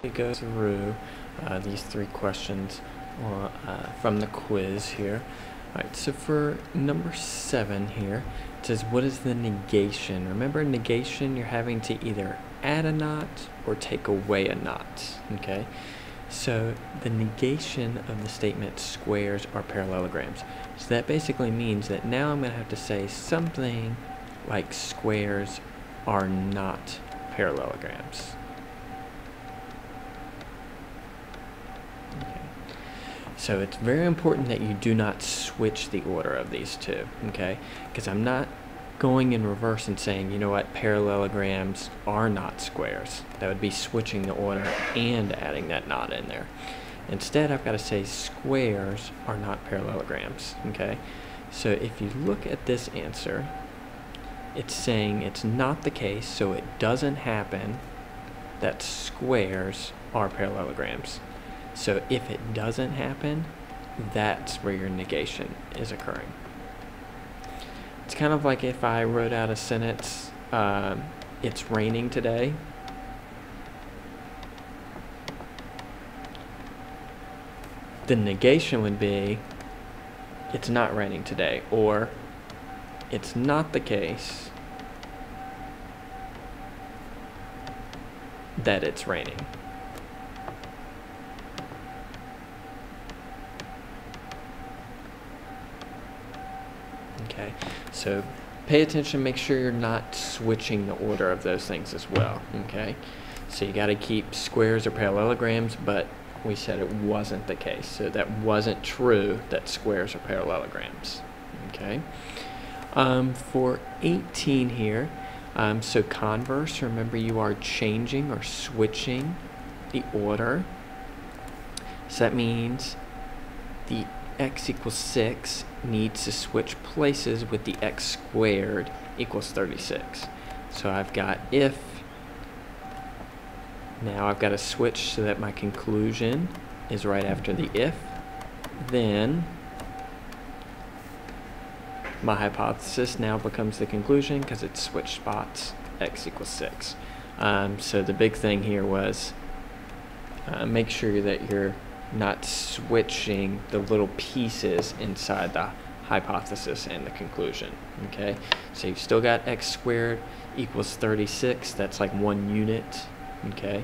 go through these three questions from the quiz here. Alright, so for number 7 here, it says, what is the negation? Remember, negation, you're having to either add a not or take away a not, okay? So the negation of the statement squares are parallelograms. So that basically means that now I'm going to have to say something like squares are not parallelograms. Okay. So it's very important that you do not switch the order of these two, okay? Because I'm not going in reverse and saying, you know what, parallelograms are not squares. That would be switching the order and adding that not in there. Instead, I've got to say squares are not parallelograms, okay? So if you look at this answer, it's saying it's not the case, so it doesn't happen that squares are parallelograms. So if it doesn't happen, that's where your negation is occurring. It's kind of like if I wrote out a sentence, it's raining today. The negation would be, it's not raining today, or it's not the case that it's raining. Okay, so pay attention, make sure you're not switching the order of those things as well, okay? So you got to keep squares or parallelograms, but we said it wasn't the case, so that wasn't true that squares are parallelograms, okay? For 18 here, so converse, remember you are changing or switching the order. So that means the x equals 6 needs to switch places with the x squared equals 36. So I've got if, now I've got to switch so that my conclusion is right after the if, then my hypothesis now becomes the conclusion because it's switched spots, x equals 6. So the big thing here was make sure that you're not switching the little pieces inside the hypothesis and the conclusion, okay? So you've still got x squared equals 36, that's like 1 unit, okay?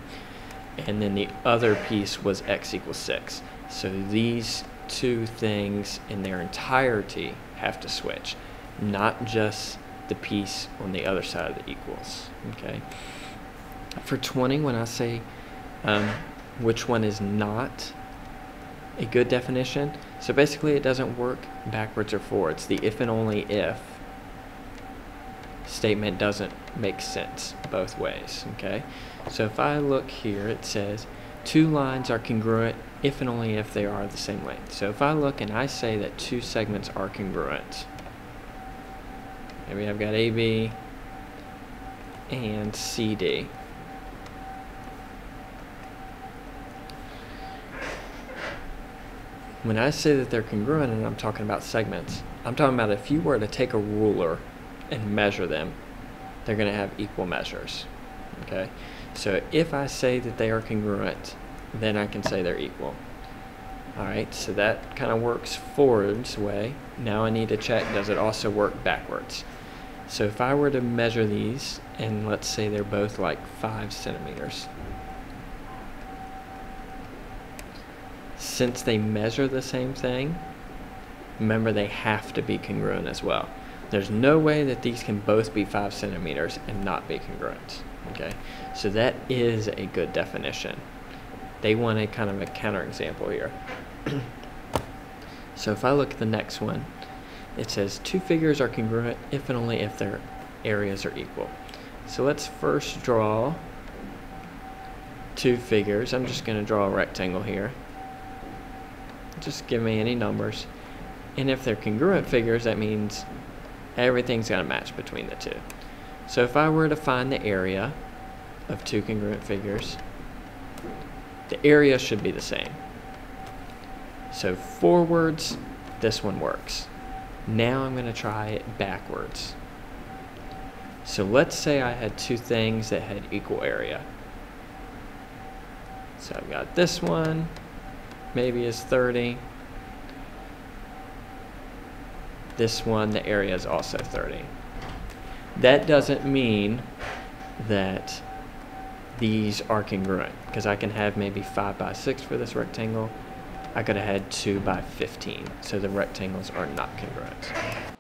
And then the other piece was x equals 6. So these two things in their entirety have to switch, not just the piece on the other side of the equals, okay? For 20, when I say which one is not a good definition, so basically it doesn't work backwards or forwards. The if and only if statement doesn't make sense both ways, okay? So if I look here, it says two lines are congruent if and only if they are the same length. So if I look and I say that two segments are congruent, maybe I've got AB and CD. When I say that they're congruent and I'm talking about segments, I'm talking about if you were to take a ruler and measure them, they're going to have equal measures, okay? So if I say that they are congruent, then I can say they're equal. Alright, so that kind of works forwards way. Now I need to check, does it also work backwards? So if I were to measure these, and let's say they're both like 5 centimeters. Since they measure the same thing, remember they have to be congruent as well. There's no way that these can both be 5 centimeters and not be congruent, okay? So that is a good definition. They want a kind of a counterexample here. So if I look at the next one, it says two figures are congruent if and only if their areas are equal. So let's first draw two figures. I'm just going to draw a rectangle here. Just give me any numbers. And if they're congruent figures, that means everything's got to match between the two. So if I were to find the area of two congruent figures, the area should be the same. So forwards, this one works. Now I'm going to try it backwards. So let's say I had two things that had equal area. So I've got this one, maybe is 30. This one, the area is also 30. That doesn't mean that these are congruent, because I can have maybe 5 by 6 for this rectangle. I could have had 2 by 15, so the rectangles are not congruent.